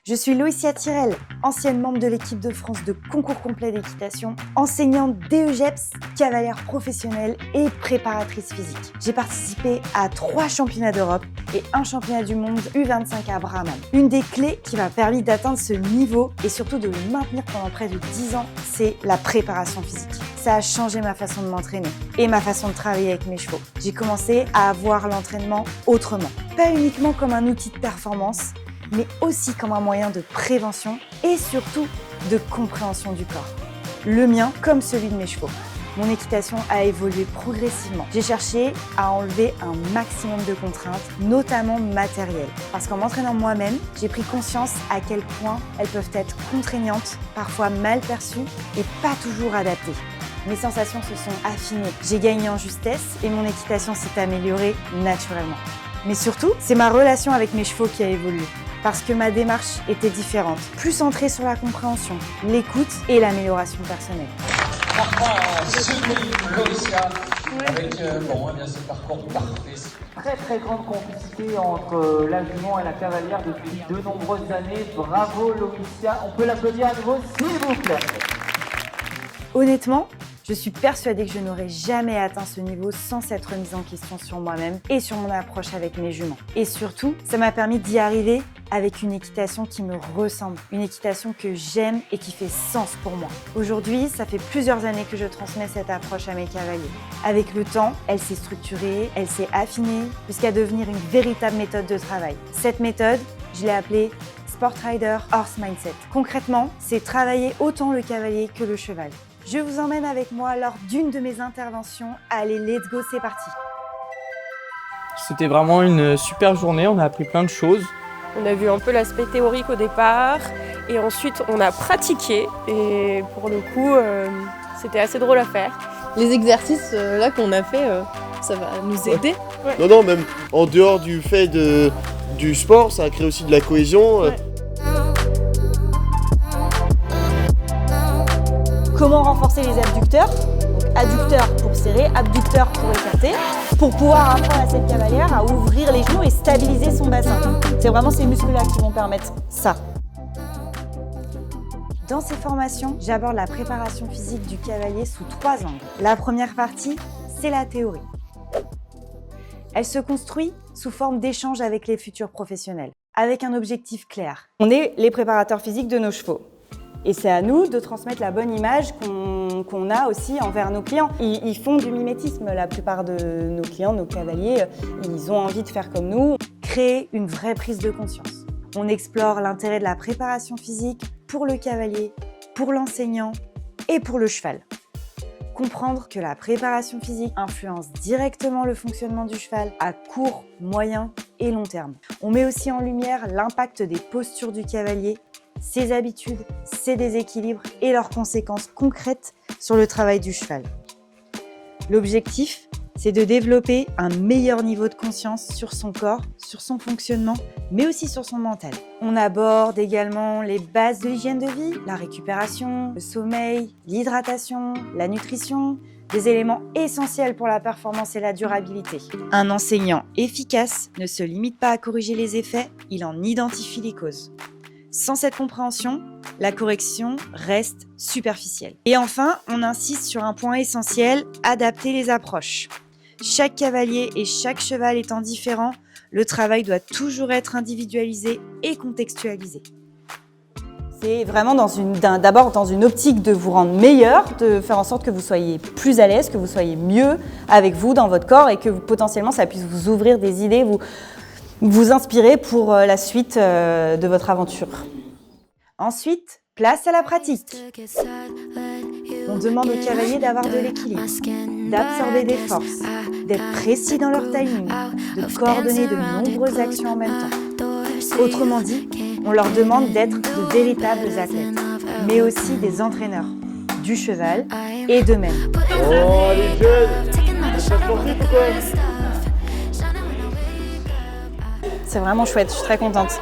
Je suis Loïcia Tirel, ancienne membre de l'équipe de France de concours complet d'équitation, enseignante DEGEPS, cavalière professionnelle et préparatrice physique. J'ai participé à 3 championnats d'Europe et un championnat du monde U25 à Brahman. Une des clés qui m'a permis d'atteindre ce niveau et surtout de le maintenir pendant près de 10 ans, c'est la préparation physique. Ça a changé ma façon de m'entraîner et ma façon de travailler avec mes chevaux. J'ai commencé à voir l'entraînement autrement. Pas uniquement comme un outil de performance, mais aussi comme un moyen de prévention et surtout de compréhension du corps. Le mien comme celui de mes chevaux. Mon équitation a évolué progressivement. J'ai cherché à enlever un maximum de contraintes, notamment matérielles. Parce qu'en m'entraînant moi-même, j'ai pris conscience à quel point elles peuvent être contraignantes, parfois mal perçues et pas toujours adaptées. Mes sensations se sont affinées. J'ai gagné en justesse et mon équitation s'est améliorée naturellement. Mais surtout, c'est ma relation avec mes chevaux qui a évolué. Parce que ma démarche était différente, plus centrée sur la compréhension, l'écoute et l'amélioration personnelle. Avec ce parcours parfait. Très grande complicité entre la jument et la cavalière depuis de nombreuses années. Bravo Loïcia, on peut l'applaudir à nouveau s'il vous plaît. Honnêtement, je suis persuadée que je n'aurais jamais atteint ce niveau sans cette remise en question sur moi-même et sur mon approche avec mes juments. Et surtout, ça m'a permis d'y arriver avec une équitation qui me ressemble, une équitation que j'aime et qui fait sens pour moi. Aujourd'hui, ça fait plusieurs années que je transmets cette approche à mes cavaliers. Avec le temps, elle s'est structurée, elle s'est affinée jusqu'à devenir une véritable méthode de travail. Cette méthode, je l'ai appelée Sport Rider Horse Mindset. Concrètement, c'est travailler autant le cavalier que le cheval. Je vous emmène avec moi lors d'une de mes interventions. Allez, let's go, c'est parti. C'était vraiment une super journée, on a appris plein de choses. On a vu un peu l'aspect théorique au départ et ensuite on a pratiqué et pour le coup c'était assez drôle à faire. Les exercices là qu'on a fait, ça va nous aider. Ouais. Non, même en dehors du fait du sport, ça a créé aussi de la cohésion. Ouais. Comment renforcer les abducteurs? Donc, adducteurs pour serrer, abducteurs pour écarter, pour pouvoir apprendre à cette cavalière à ouvrir les genoux et stabiliser son bassin. C'est vraiment ces muscles-là qui vont permettre ça. Dans ces formations, j'aborde la préparation physique du cavalier sous 3 angles. La première partie, c'est la théorie. Elle se construit sous forme d'échanges avec les futurs professionnels, avec un objectif clair. On est les préparateurs physiques de nos chevaux. Et c'est à nous de transmettre la bonne image qu'on a aussi envers nos clients. Ils font du mimétisme, la plupart de nos clients, nos cavaliers, ils ont envie de faire comme nous. Créer une vraie prise de conscience. On explore l'intérêt de la préparation physique pour le cavalier, pour l'enseignant et pour le cheval. Comprendre que la préparation physique influence directement le fonctionnement du cheval à court, moyen et long terme. On met aussi en lumière l'impact des postures du cavalier, ses habitudes, ses déséquilibres et leurs conséquences concrètes sur le travail du cheval. L'objectif, c'est de développer un meilleur niveau de conscience sur son corps, sur son fonctionnement, mais aussi sur son mental. On aborde également les bases de l'hygiène de vie, la récupération, le sommeil, l'hydratation, la nutrition, des éléments essentiels pour la performance et la durabilité. Un enseignant efficace ne se limite pas à corriger les effets, il en identifie les causes. Sans cette compréhension, la correction reste superficielle. Et enfin, on insiste sur un point essentiel, adapter les approches. Chaque cavalier et chaque cheval étant différent, le travail doit toujours être individualisé et contextualisé. C'est vraiment d'abord dans une optique de vous rendre meilleur, de faire en sorte que vous soyez plus à l'aise, que vous soyez mieux avec vous dans votre corps et que potentiellement ça puisse vous ouvrir des idées, vous inspirer pour la suite de votre aventure. Ensuite, place à la pratique. On demande aux cavaliers d'avoir de l'équilibre, d'absorber des forces, d'être précis dans leur timing, de coordonner de nombreuses actions en même temps. Autrement dit, on leur demande d'être de véritables athlètes, mais aussi des entraîneurs, du cheval et d'eux-mêmes. Oh, les jeunes, c'est pas sportif ou quoi? C'est vraiment chouette, je suis très contente.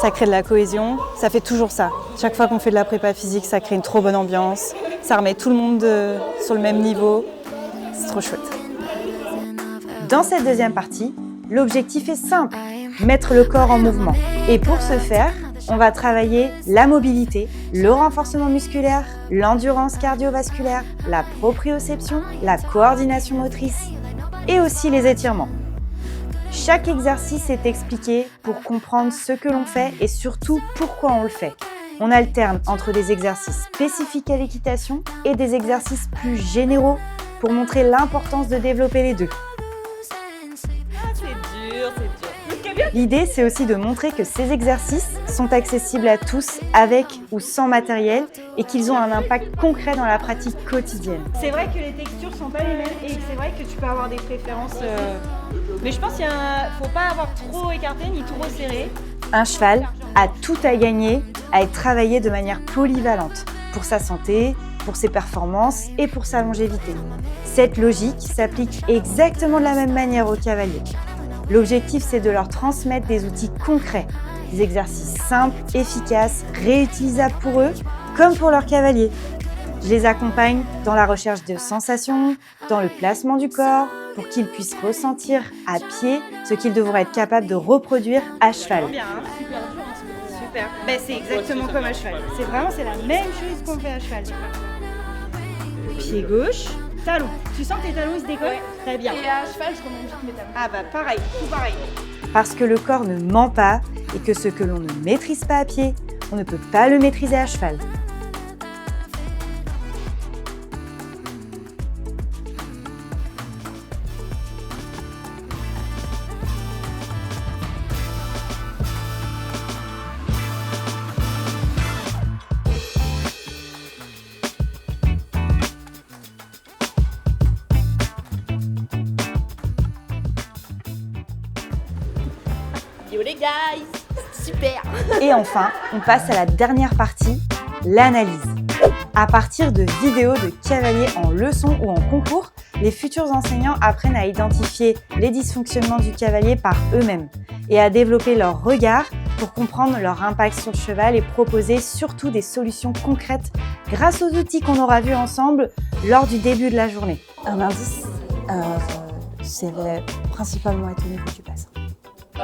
Ça crée de la cohésion, ça fait toujours ça. Chaque fois qu'on fait de la prépa physique, ça crée une trop bonne ambiance, ça remet tout le monde sur le même niveau, c'est trop chouette. Dans cette deuxième partie, l'objectif est simple, mettre le corps en mouvement. Et pour ce faire, on va travailler la mobilité, le renforcement musculaire, l'endurance cardiovasculaire, la proprioception, la coordination motrice et aussi les étirements. Chaque exercice est expliqué pour comprendre ce que l'on fait et surtout pourquoi on le fait. On alterne entre des exercices spécifiques à l'équitation et des exercices plus généraux pour montrer l'importance de développer les deux. L'idée, c'est aussi de montrer que ces exercices sont accessibles à tous avec ou sans matériel et qu'ils ont un impact concret dans la pratique quotidienne. C'est vrai que les textures sont pas les mêmes et c'est vrai que tu peux avoir des préférences. Mais je pense qu'il ne faut pas avoir trop écarté ni trop serré. Un cheval a tout à gagner à être travaillé de manière polyvalente pour sa santé, pour ses performances et pour sa longévité. Cette logique s'applique exactement de la même manière aux cavaliers. L'objectif, c'est de leur transmettre des outils concrets, des exercices simples, efficaces, réutilisables pour eux, comme pour leurs cavaliers. Je les accompagne dans la recherche de sensations, dans le placement du corps, pour qu'ils puissent ressentir à pied ce qu'ils devront être capables de reproduire à cheval. Bien, hein, super dur, hein, super. Ben, c'est exactement comme à cheval. C'est la même chose qu'on fait à cheval. Pied gauche, talon. Tu sens que tes talons ils se décollent? Ouais. Très bien. Et à cheval, je remonte vite mes talons. Ah bah pareil, tout pareil. Parce que le corps ne ment pas et que ce que l'on ne maîtrise pas à pied, on ne peut pas le maîtriser à cheval. Yo les guys, super. Et enfin, on passe à la dernière partie, l'analyse. À partir de vidéos de cavaliers en leçon ou en concours, les futurs enseignants apprennent à identifier les dysfonctionnements du cavalier par eux-mêmes et à développer leur regard pour comprendre leur impact sur le cheval et proposer surtout des solutions concrètes grâce aux outils qu'on aura vus ensemble lors du début de la journée. Un indice, c'est principalement être au niveau du bassin.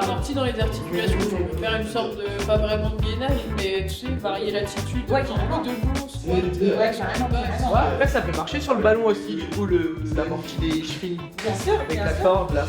Amorti dans les articulations, on peut faire une sorte de, pas vraiment de gainage, mais tu sais, varier l'attitude, debout, carrément. Après, ça peut marcher sur le ballon aussi, du coup, l'amorti des chevilles. Bien sûr, avec la corde là.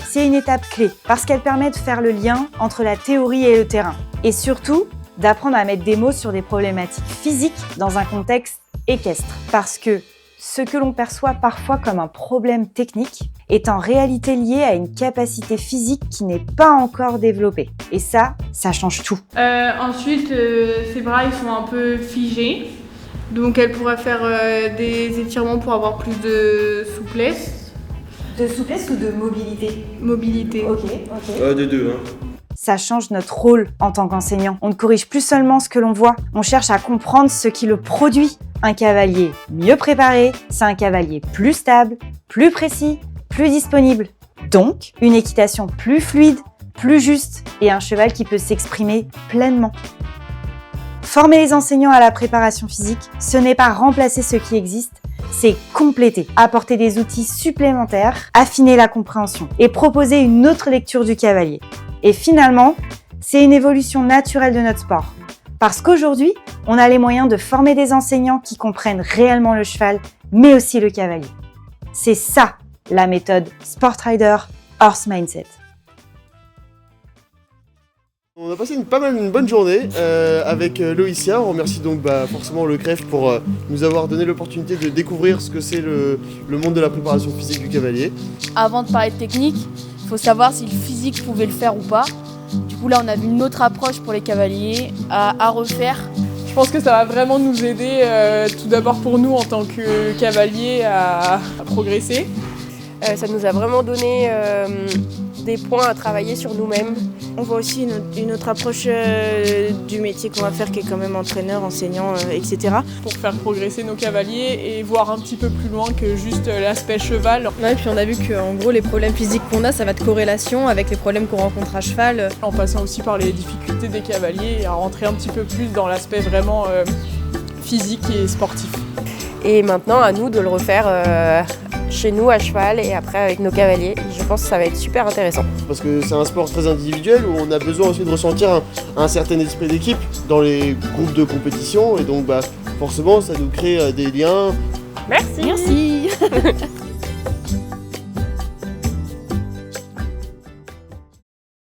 C'est une étape clé parce qu'elle permet de faire le lien entre la théorie et le terrain. Et surtout, d'apprendre à mettre des mots sur des problématiques physiques dans un contexte équestre. Parce que ce que l'on perçoit parfois comme un problème technique est en réalité lié à une capacité physique qui n'est pas encore développée. Et ça change tout. Ensuite, ses bras ils sont un peu figés, donc elle pourra faire des étirements pour avoir plus de souplesse. De souplesse ou de mobilité? Mobilité. Ok. Des deux, hein. Ça change notre rôle en tant qu'enseignant. On ne corrige plus seulement ce que l'on voit, on cherche à comprendre ce qui le produit. Un cavalier mieux préparé, c'est un cavalier plus stable, plus précis, plus disponible. Donc, une équitation plus fluide, plus juste et un cheval qui peut s'exprimer pleinement. Former les enseignants à la préparation physique, ce n'est pas remplacer ce qui existe, c'est compléter, apporter des outils supplémentaires, affiner la compréhension et proposer une autre lecture du cavalier. Et finalement, c'est une évolution naturelle de notre sport. Parce qu'aujourd'hui, on a les moyens de former des enseignants qui comprennent réellement le cheval, mais aussi le cavalier. C'est ça, la méthode Sportrider Horse Mindset. On a passé une bonne journée avec Loïcia. On remercie donc forcément le CREF pour nous avoir donné l'opportunité de découvrir ce que c'est le monde de la préparation physique du cavalier. Avant de parler de technique, il faut savoir si le physique pouvait le faire ou pas. Du coup là on a une autre approche pour les cavaliers à refaire. Je pense que ça va vraiment nous aider, tout d'abord pour nous en tant que cavaliers à progresser. Ça nous a vraiment donné des points à travailler sur nous-mêmes. On voit aussi une autre approche du métier qu'on va faire qui est quand même entraîneur, enseignant, etc. Pour faire progresser nos cavaliers et voir un petit peu plus loin que juste l'aspect cheval. Ouais, et puis on a vu qu'en gros les problèmes physiques qu'on a, ça va de corrélation avec les problèmes qu'on rencontre à cheval. En passant aussi par les difficultés des cavaliers et à rentrer un petit peu plus dans l'aspect vraiment physique et sportif. Et maintenant à nous de le refaire chez nous à cheval et après avec nos cavaliers. Je pense que ça va être super intéressant. Parce que c'est un sport très individuel où on a besoin aussi de ressentir un certain esprit d'équipe dans les groupes de compétition et donc forcément ça nous crée des liens. Merci. Merci.